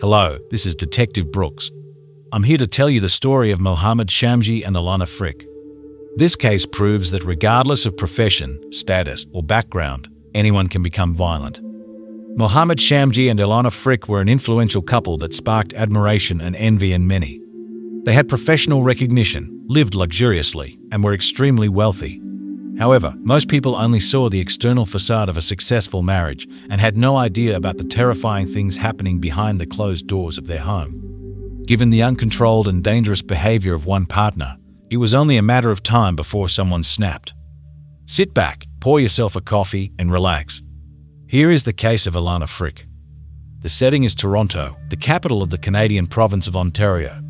Hello, this is Detective Brooks. I'm here to tell you the story of Mohammed Shamji and Elana Fric. This case proves that regardless of profession, status, or background, anyone can become violent. Mohammed Shamji and Elana Fric were an influential couple that sparked admiration and envy in many. They had professional recognition, lived luxuriously, and were extremely wealthy. However, most people only saw the external facade of a successful marriage and had no idea about the terrifying things happening behind the closed doors of their home. Given the uncontrolled and dangerous behavior of one partner, it was only a matter of time before someone snapped. Sit back, pour yourself a coffee, and relax. Here is the case of Elana Fric. The setting is Toronto, the capital of the Canadian province of Ontario.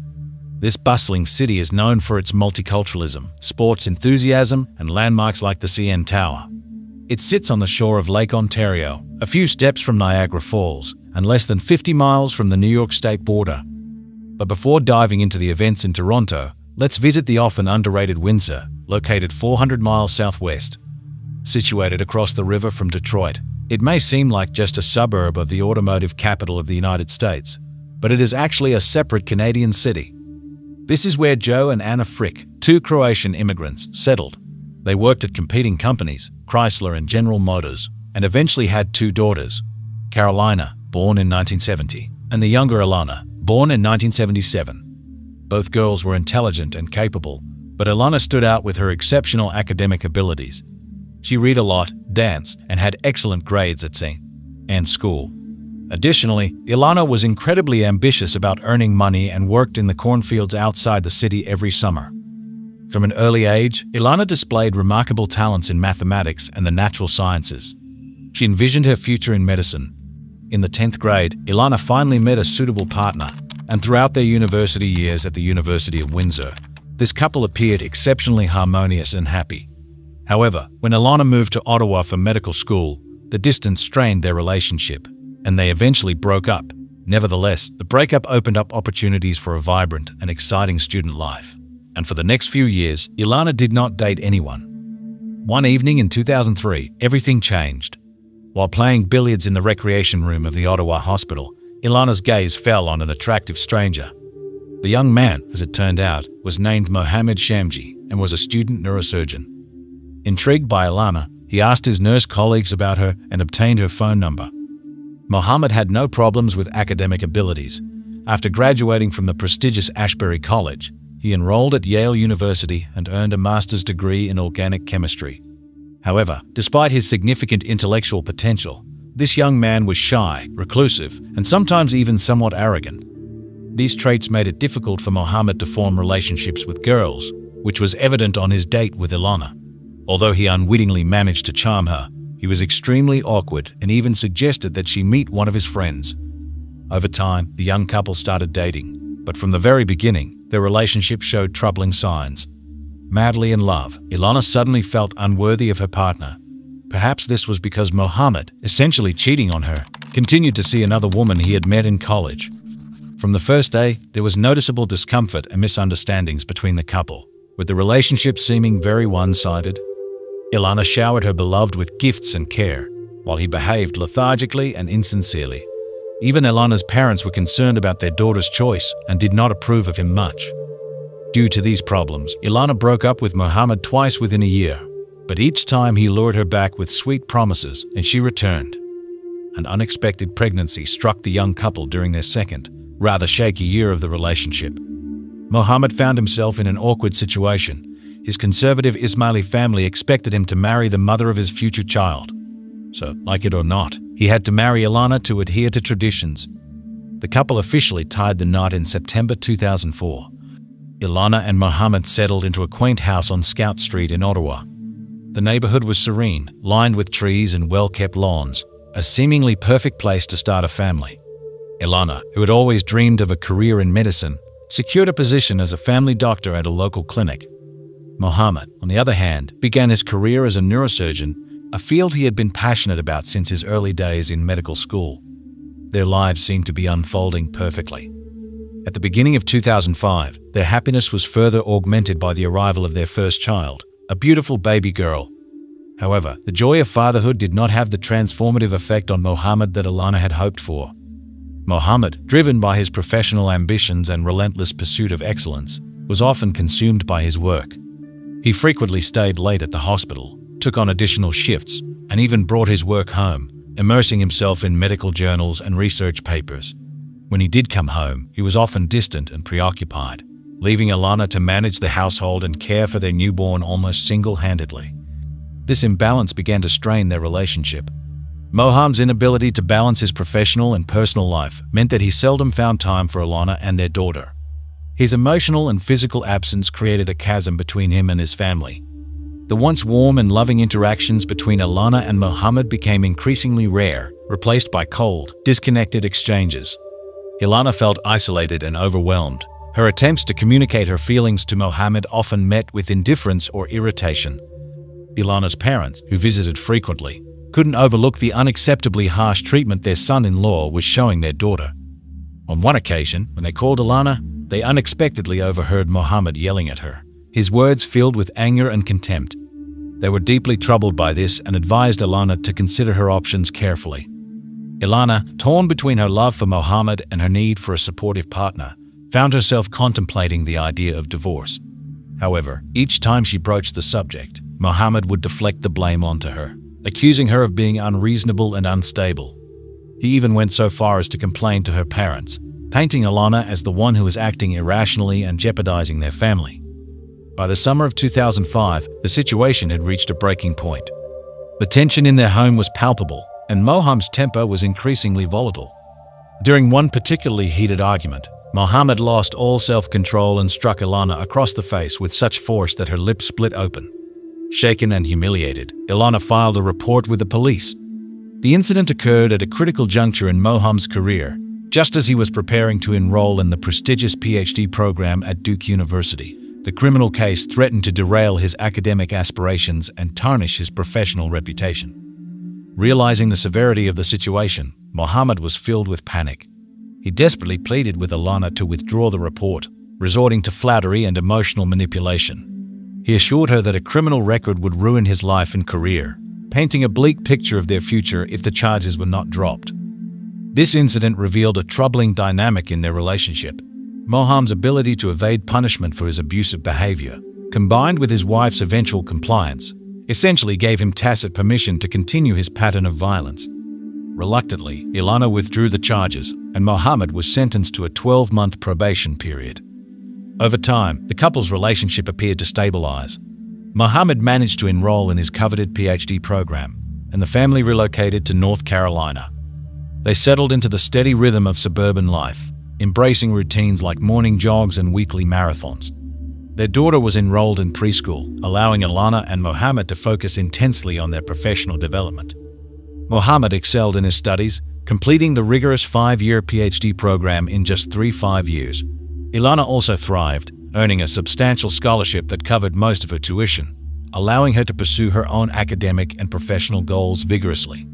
This bustling city is known for its multiculturalism, sports enthusiasm, and landmarks like the CN Tower. It sits on the shore of Lake Ontario, a few steps from Niagara Falls, and less than 50 miles from the New York state border. But before diving into the events in Toronto, let's visit the often underrated Windsor, located 400 miles southwest. Situated across the river from Detroit, it may seem like just a suburb of the automotive capital of the United States, but it is actually a separate Canadian city. This is where Joe and Anna Fric, two Croatian immigrants, settled. They worked at competing companies, Chrysler and General Motors, and eventually had two daughters, Carolina, born in 1970, and the younger Elana, born in 1977. Both girls were intelligent and capable, but Elana stood out with her exceptional academic abilities. She read a lot, danced, and had excellent grades at St. and school. Additionally, Elana was incredibly ambitious about earning money and worked in the cornfields outside the city every summer. From an early age, Elana displayed remarkable talents in mathematics and the natural sciences. She envisioned her future in medicine. In the 10th grade, Elana finally met a suitable partner, and throughout their university years at the University of Windsor, this couple appeared exceptionally harmonious and happy. However, when Elana moved to Ottawa for medical school, the distance strained their relationship, and they eventually broke up. Nevertheless, the breakup opened up opportunities for a vibrant and exciting student life. And for the next few years, Elana did not date anyone. One evening in 2003, everything changed. While playing billiards in the recreation room of the Ottawa hospital, Elana's gaze fell on an attractive stranger. The young man, as it turned out, was named Mohammed Shamji and was a student neurosurgeon. Intrigued by Elana, he asked his nurse colleagues about her and obtained her phone number. Mohammed had no problems with academic abilities. After graduating from the prestigious Ashbury College, he enrolled at Yale University and earned a master's degree in organic chemistry. However, despite his significant intellectual potential, this young man was shy, reclusive, and sometimes even somewhat arrogant. These traits made it difficult for Mohammed to form relationships with girls, which was evident on his date with Elana. Although he unwittingly managed to charm her, he was extremely awkward and even suggested that she meet one of his friends. Over time, the young couple started dating, but from the very beginning, their relationship showed troubling signs. Madly in love, Elana suddenly felt unworthy of her partner. Perhaps this was because Mohammed, essentially cheating on her, continued to see another woman he had met in college. From the first day, there was noticeable discomfort and misunderstandings between the couple, with the relationship seeming very one-sided. Elana showered her beloved with gifts and care, while he behaved lethargically and insincerely. Even Elana's parents were concerned about their daughter's choice and did not approve of him much. Due to these problems, Elana broke up with Mohammed twice within a year, but each time he lured her back with sweet promises and she returned. An unexpected pregnancy struck the young couple during their second, rather shaky year of the relationship. Mohammed found himself in an awkward situation. His conservative Ismaili family expected him to marry the mother of his future child. So, like it or not, he had to marry Elana to adhere to traditions. The couple officially tied the knot in September 2004. Elana and Mohammed settled into a quaint house on Scout Street in Ottawa. The neighborhood was serene, lined with trees and well-kept lawns, a seemingly perfect place to start a family. Elana, who had always dreamed of a career in medicine, secured a position as a family doctor at a local clinic. Mohammed, on the other hand, began his career as a neurosurgeon, a field he had been passionate about since his early days in medical school. Their lives seemed to be unfolding perfectly. At the beginning of 2005, their happiness was further augmented by the arrival of their first child, a beautiful baby girl. However, the joy of fatherhood did not have the transformative effect on Mohammed that Elana had hoped for. Mohammed, driven by his professional ambitions and relentless pursuit of excellence, was often consumed by his work. He frequently stayed late at the hospital, took on additional shifts, and even brought his work home, immersing himself in medical journals and research papers. When he did come home, he was often distant and preoccupied, leaving Elana to manage the household and care for their newborn almost single-handedly. This imbalance began to strain their relationship. Mohammed's inability to balance his professional and personal life meant that he seldom found time for Elana and their daughter. His emotional and physical absence created a chasm between him and his family. The once warm and loving interactions between Elana and Mohammed became increasingly rare, replaced by cold, disconnected exchanges. Elana felt isolated and overwhelmed. Her attempts to communicate her feelings to Mohammed often met with indifference or irritation. Elana's parents, who visited frequently, couldn't overlook the unacceptably harsh treatment their son-in-law was showing their daughter. On one occasion, when they called Elana, they unexpectedly overheard Mohammed yelling at her, his words filled with anger and contempt. They were deeply troubled by this and advised Elana to consider her options carefully. Elana, torn between her love for Mohammed and her need for a supportive partner, found herself contemplating the idea of divorce. However, each time she broached the subject, Mohammed would deflect the blame onto her, accusing her of being unreasonable and unstable. He even went so far as to complain to her parents, painting Elana as the one who was acting irrationally and jeopardizing their family. By the summer of 2005, the situation had reached a breaking point. The tension in their home was palpable, and Mohammed's temper was increasingly volatile. During one particularly heated argument, Mohammed lost all self-control and struck Elana across the face with such force that her lips split open. Shaken and humiliated, Elana filed a report with the police. The incident occurred at a critical juncture in Mohammed's career, just as he was preparing to enroll in the prestigious PhD program at Duke University. The criminal case threatened to derail his academic aspirations and tarnish his professional reputation. Realizing the severity of the situation, Mohammed was filled with panic. He desperately pleaded with Elana to withdraw the report, resorting to flattery and emotional manipulation. He assured her that a criminal record would ruin his life and career, painting a bleak picture of their future if the charges were not dropped. This incident revealed a troubling dynamic in their relationship. Mohammed's ability to evade punishment for his abusive behavior, combined with his wife's eventual compliance, essentially gave him tacit permission to continue his pattern of violence. Reluctantly, Elana withdrew the charges, and Mohammed was sentenced to a 12-month probation period. Over time, the couple's relationship appeared to stabilize. Mohammed managed to enroll in his coveted PhD program, and the family relocated to North Carolina. They settled into the steady rhythm of suburban life, embracing routines like morning jogs and weekly marathons. Their daughter was enrolled in preschool, allowing Elana and Mohammed to focus intensely on their professional development. Mohammed excelled in his studies, completing the rigorous 5-year PhD program in just 3 years. Elana also thrived, earning a substantial scholarship that covered most of her tuition, allowing her to pursue her own academic and professional goals vigorously.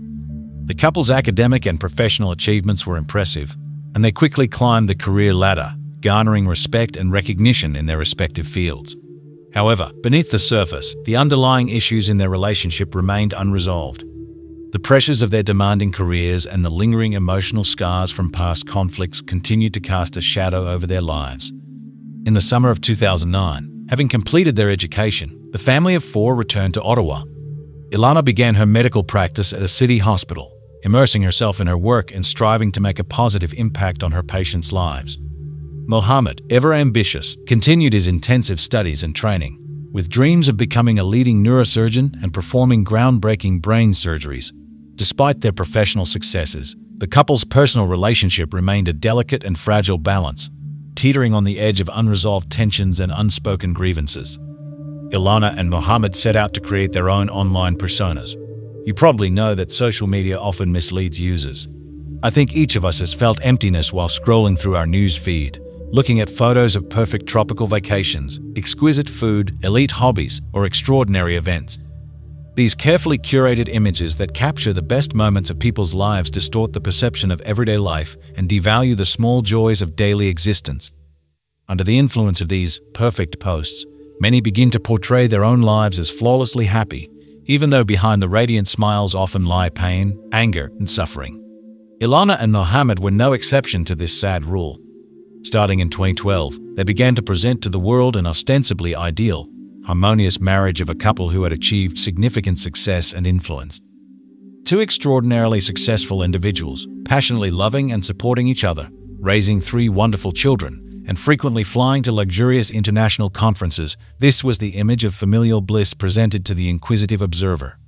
The couple's academic and professional achievements were impressive, and they quickly climbed the career ladder, garnering respect and recognition in their respective fields. However, beneath the surface, the underlying issues in their relationship remained unresolved. The pressures of their demanding careers and the lingering emotional scars from past conflicts continued to cast a shadow over their lives. In the summer of 2009, having completed their education, the family of 4 returned to Ottawa. Elana began her medical practice at a city hospital, immersing herself in her work and striving to make a positive impact on her patients' lives. Mohammed, ever ambitious, continued his intensive studies and training, with dreams of becoming a leading neurosurgeon and performing groundbreaking brain surgeries. Despite their professional successes, the couple's personal relationship remained a delicate and fragile balance, teetering on the edge of unresolved tensions and unspoken grievances. Elana and Mohammed set out to create their own online personas. You probably know that social media often misleads users. I think each of us has felt emptiness while scrolling through our news feed, looking at photos of perfect tropical vacations, exquisite food, elite hobbies, or extraordinary events. These carefully curated images that capture the best moments of people's lives distort the perception of everyday life and devalue the small joys of daily existence. Under the influence of these perfect posts, many begin to portray their own lives as flawlessly happy, even though behind the radiant smiles often lie pain, anger, and suffering. Elana and Mohammed were no exception to this sad rule. Starting in 2012, they began to present to the world an ostensibly ideal, harmonious marriage of a couple who had achieved significant success and influence. Two extraordinarily successful individuals, passionately loving and supporting each other, raising 3 wonderful children, and frequently flying to luxurious international conferences. This was the image of familial bliss presented to the inquisitive observer.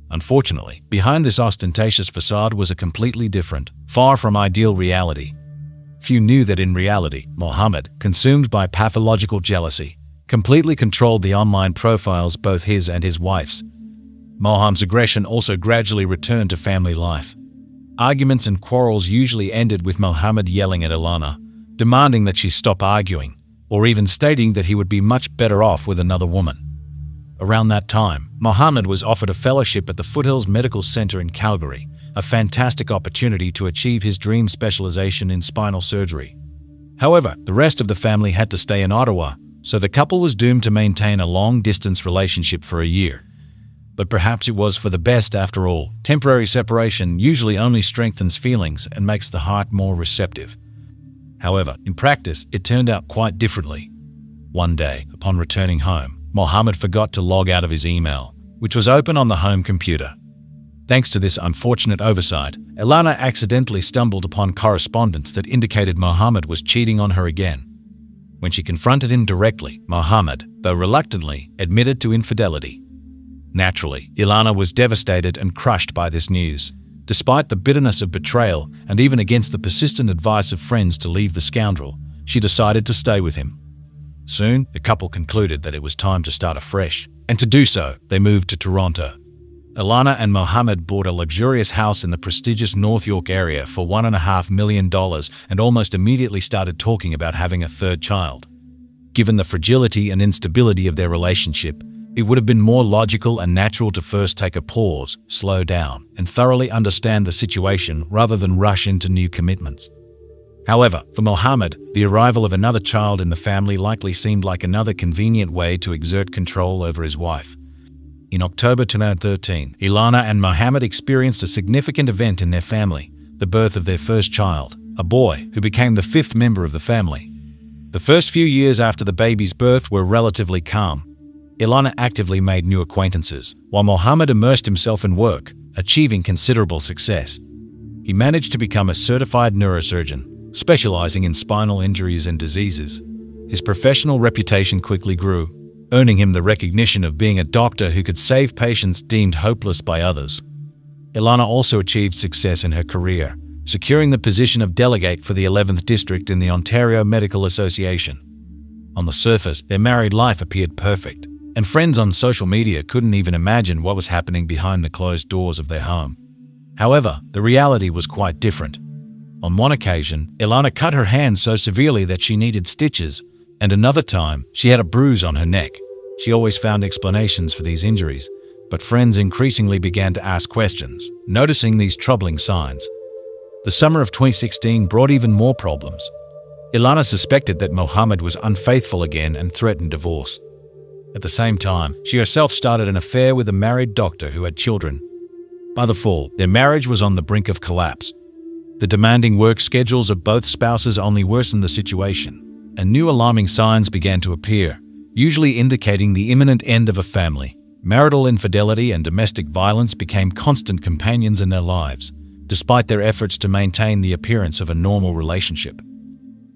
Unfortunately, behind this ostentatious facade was a completely different, far from ideal reality. Few knew that in reality, Mohammed, consumed by pathological jealousy, completely controlled the online profiles, both his and his wife's. Mohammed's aggression also gradually returned to family life. Arguments and quarrels usually ended with Mohammed yelling at Elana, demanding that she stop arguing, or even stating that he would be much better off with another woman. Around that time, Mohammed was offered a fellowship at the Foothills Medical Center in Calgary, a fantastic opportunity to achieve his dream specialization in spinal surgery. However, the rest of the family had to stay in Ottawa, so the couple was doomed to maintain a long-distance relationship for a year. But perhaps it was for the best after all. Temporary separation usually only strengthens feelings and makes the heart more receptive. However, in practice, it turned out quite differently. One day, upon returning home, Mohammed forgot to log out of his email, which was open on the home computer. Thanks to this unfortunate oversight, Elana accidentally stumbled upon correspondence that indicated Mohammed was cheating on her again. When she confronted him directly, Mohammed, though reluctantly, admitted to infidelity. Naturally, Elana was devastated and crushed by this news. Despite the bitterness of betrayal and even against the persistent advice of friends to leave the scoundrel, she decided to stay with him. Soon, the couple concluded that it was time to start afresh, and to do so, they moved to Toronto. Elana and Mohammed bought a luxurious house in the prestigious North York area for $1.5 million and almost immediately started talking about having a third child. Given the fragility and instability of their relationship, it would have been more logical and natural to first take a pause, slow down, and thoroughly understand the situation rather than rush into new commitments. However, for Mohammed, the arrival of another child in the family likely seemed like another convenient way to exert control over his wife. In October 2013, Elana and Mohammed experienced a significant event in their family, the birth of their first child, a boy who became the 5th member of the family. The first few years after the baby's birth were relatively calm. Elana actively made new acquaintances, while Mohammed immersed himself in work, achieving considerable success. He managed to become a certified neurosurgeon, specializing in spinal injuries and diseases. His professional reputation quickly grew, earning him the recognition of being a doctor who could save patients deemed hopeless by others. Elana also achieved success in her career, securing the position of delegate for the 11th District in the Ontario Medical Association. On the surface, their married life appeared perfect, and friends on social media couldn't even imagine what was happening behind the closed doors of their home. However, the reality was quite different. On one occasion, Elana cut her hand so severely that she needed stitches, and another time, she had a bruise on her neck. She always found explanations for these injuries, but friends increasingly began to ask questions, noticing these troubling signs. The summer of 2016 brought even more problems. Elana suspected that Mohammed was unfaithful again and threatened divorce. At the same time, she herself started an affair with a married doctor who had children. By the fall, their marriage was on the brink of collapse. The demanding work schedules of both spouses only worsened the situation, and new alarming signs began to appear, usually indicating the imminent end of a family. Marital infidelity and domestic violence became constant companions in their lives, despite their efforts to maintain the appearance of a normal relationship.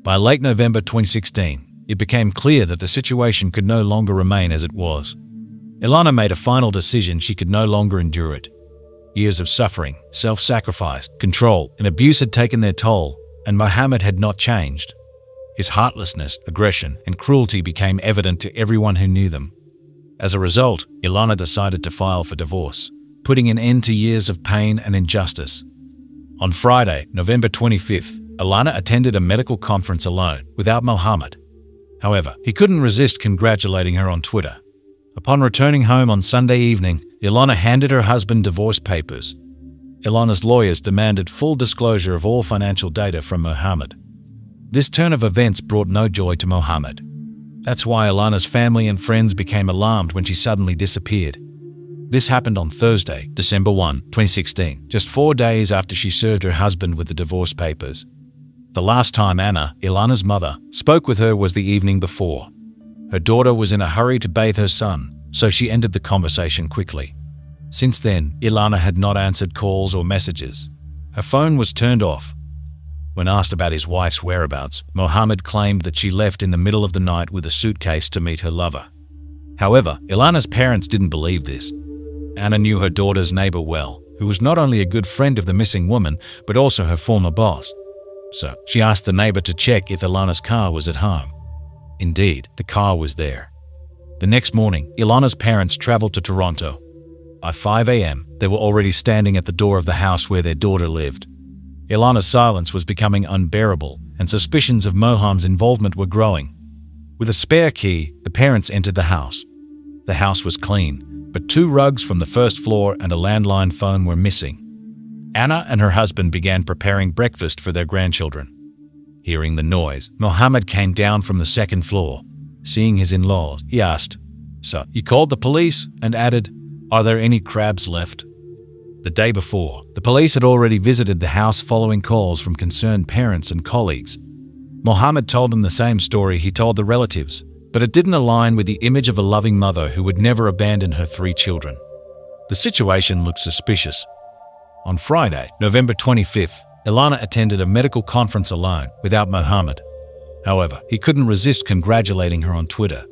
By late November 2016, it became clear that the situation could no longer remain as it was. Elana made a final decision: she could no longer endure it. Years of suffering, self-sacrifice, control, and abuse had taken their toll, and Mohammed had not changed. His heartlessness, aggression, and cruelty became evident to everyone who knew them. As a result, Elana decided to file for divorce, putting an end to years of pain and injustice. On Friday, November 25th, Elana attended a medical conference alone, without Mohammed. However, he couldn't resist congratulating her on Twitter. Upon returning home on Sunday evening, Elana handed her husband divorce papers. Elana's lawyers demanded full disclosure of all financial data from Mohammed. This turn of events brought no joy to Mohammed. That's why Elana's family and friends became alarmed when she suddenly disappeared. This happened on Thursday, December 1, 2016, just 4 days after she served her husband with the divorce papers. The last time Anna, Elana's mother, spoke with her was the evening before. Her daughter was in a hurry to bathe her son, so she ended the conversation quickly. Since then, Elana had not answered calls or messages. Her phone was turned off. When asked about his wife's whereabouts, Mohammed claimed that she left in the middle of the night with a suitcase to meet her lover. However, Elana's parents didn't believe this. Anna knew her daughter's neighbor well, who was not only a good friend of the missing woman, but also her former boss. So, she asked the neighbor to check if Elana's car was at home. Indeed, the car was there. The next morning, Elana's parents traveled to Toronto. By 5 a.m., they were already standing at the door of the house where their daughter lived. Elana's silence was becoming unbearable, and suspicions of Mohammed's involvement were growing. With a spare key, the parents entered the house. The house was clean, but 2 rugs from the first floor and a landline phone were missing. Anna and her husband began preparing breakfast for their grandchildren. Hearing the noise, Mohammed came down from the second floor. Seeing his in-laws, he asked, "So, you called the police?" and added, "Are there any crabs left?" The day before, the police had already visited the house following calls from concerned parents and colleagues. Mohammed told them the same story he told the relatives, but it didn't align with the image of a loving mother who would never abandon her 3 children. The situation looked suspicious. On Friday, November 25th, Elana attended a medical conference alone, without Mohammed. However, he couldn't resist congratulating her on Twitter.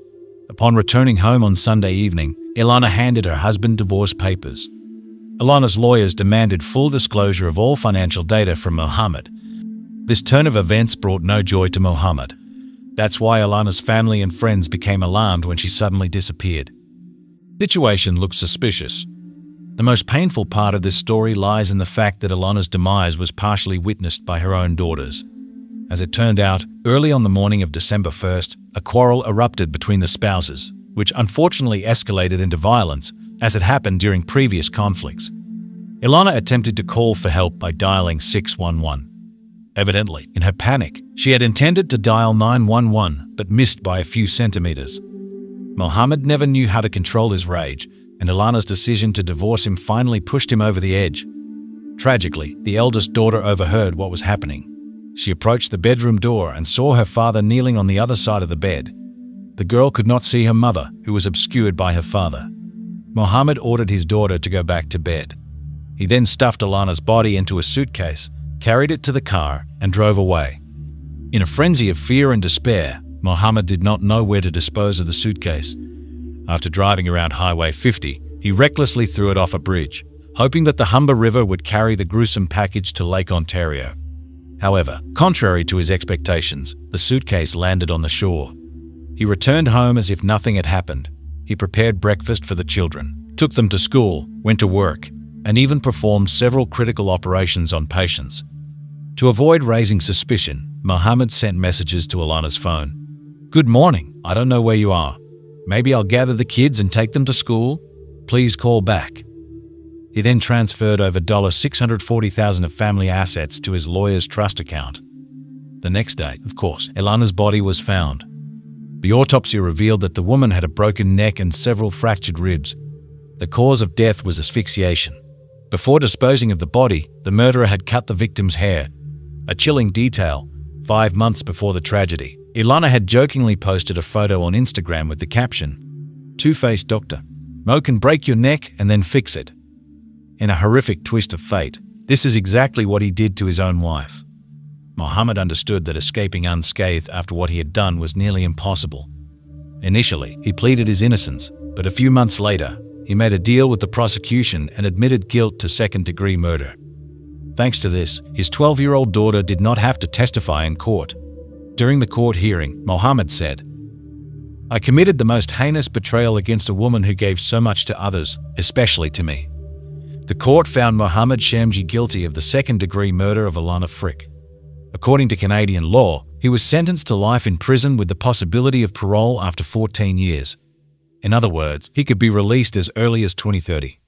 Upon returning home on Sunday evening, Elana handed her husband divorce papers. Elana's lawyers demanded full disclosure of all financial data from Mohammed. This turn of events brought no joy to Mohammed. That's why Elana's family and friends became alarmed when she suddenly disappeared. The situation looked suspicious. The most painful part of this story lies in the fact that Elana's demise was partially witnessed by her own daughters. As it turned out, early on the morning of December 1st, a quarrel erupted between the spouses, which unfortunately escalated into violence, as it happened during previous conflicts. Elana attempted to call for help by dialing 611. Evidently, in her panic, she had intended to dial 911 but missed by a few centimeters. Mohammed never knew how to control his rage, and Elana's decision to divorce him finally pushed him over the edge. Tragically, the eldest daughter overheard what was happening. She approached the bedroom door and saw her father kneeling on the other side of the bed. The girl could not see her mother, who was obscured by her father. Mohammed ordered his daughter to go back to bed. He then stuffed Elana's body into a suitcase, carried it to the car, and drove away. In a frenzy of fear and despair, Mohammed did not know where to dispose of the suitcase. After driving around Highway 50, he recklessly threw it off a bridge, hoping that the Humber River would carry the gruesome package to Lake Ontario. However, contrary to his expectations, the suitcase landed on the shore. He returned home as if nothing had happened. He prepared breakfast for the children, took them to school, went to work, and even performed several critical operations on patients. To avoid raising suspicion, Mohammed sent messages to Elana's phone. "Good morning, I don't know where you are. Maybe I'll gather the kids and take them to school. Please call back." He then transferred over $640,000 of family assets to his lawyer's trust account. The next day, of course, Elana's body was found. The autopsy revealed that the woman had a broken neck and several fractured ribs. The cause of death was asphyxiation. Before disposing of the body, the murderer had cut the victim's hair. A chilling detail, 5 months before the tragedy, Elana had jokingly posted a photo on Instagram with the caption, "Two-faced doctor. Mo can break your neck and then fix it." In a horrific twist of fate, this is exactly what he did to his own wife. Mohammed understood that escaping unscathed after what he had done was nearly impossible. Initially, he pleaded his innocence, but a few months later, he made a deal with the prosecution and admitted guilt to second-degree murder. Thanks to this, his 12-year-old daughter did not have to testify in court. During the court hearing, Mohammed said, "I committed the most heinous betrayal against a woman who gave so much to others, especially to me." The court found Mohammed Shamji guilty of the second-degree murder of Elana Fric. According to Canadian law, he was sentenced to life in prison with the possibility of parole after 14 years. In other words, he could be released as early as 2030.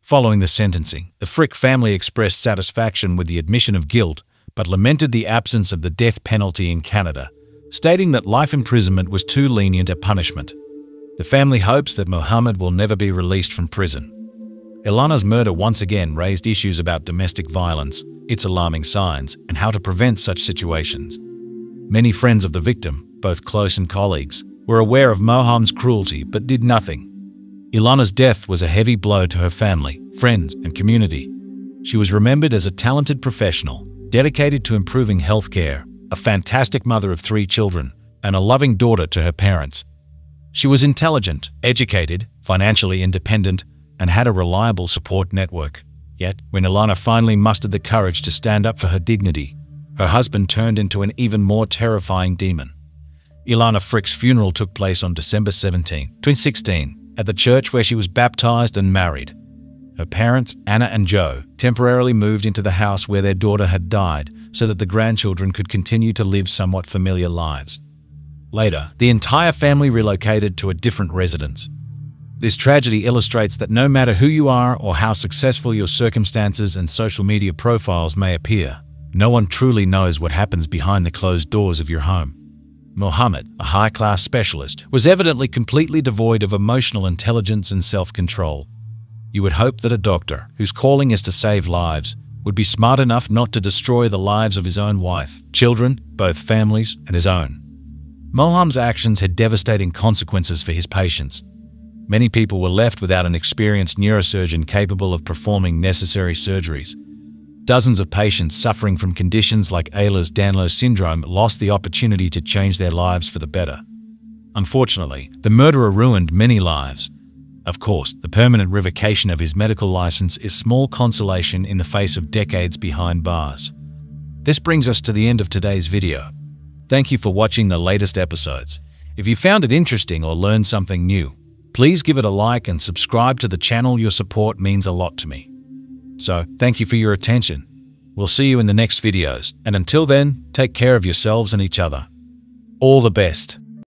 Following the sentencing, the Fric family expressed satisfaction with the admission of guilt, but lamented the absence of the death penalty in Canada, stating that life imprisonment was too lenient a punishment. The family hopes that Mohammed will never be released from prison. Elana's murder once again raised issues about domestic violence, its alarming signs, and how to prevent such situations. Many friends of the victim, both close and colleagues, were aware of Mohammed's cruelty but did nothing. Elana's death was a heavy blow to her family, friends, and community. She was remembered as a talented professional, dedicated to improving healthcare, a fantastic mother of 3 children, and a loving daughter to her parents. She was intelligent, educated, financially independent, and had a reliable support network. Yet, when Elana finally mustered the courage to stand up for her dignity, her husband turned into an even more terrifying demon. Elana Fric's funeral took place on December 17, 2016, at the church where she was baptized and married. Her parents, Anna and Joe, temporarily moved into the house where their daughter had died so that the grandchildren could continue to live somewhat familiar lives. Later, the entire family relocated to a different residence. This tragedy illustrates that no matter who you are or how successful your circumstances and social media profiles may appear, no one truly knows what happens behind the closed doors of your home. Mohammed, a high-class specialist, was evidently completely devoid of emotional intelligence and self-control. You would hope that a doctor, whose calling is to save lives, would be smart enough not to destroy the lives of his own wife, children, both families, and his own. Mohammed's actions had devastating consequences for his patients. Many people were left without an experienced neurosurgeon capable of performing necessary surgeries. Dozens of patients suffering from conditions like Ehlers-Danlos syndrome lost the opportunity to change their lives for the better. Unfortunately, the murderer ruined many lives. Of course, the permanent revocation of his medical license is small consolation in the face of decades behind bars. This brings us to the end of today's video. Thank you for watching the latest episodes. If you found it interesting or learned something new, please give it a like and subscribe to the channel. Your support means a lot to me. So, thank you for your attention. We'll see you in the next videos, and until then, take care of yourselves and each other. All the best.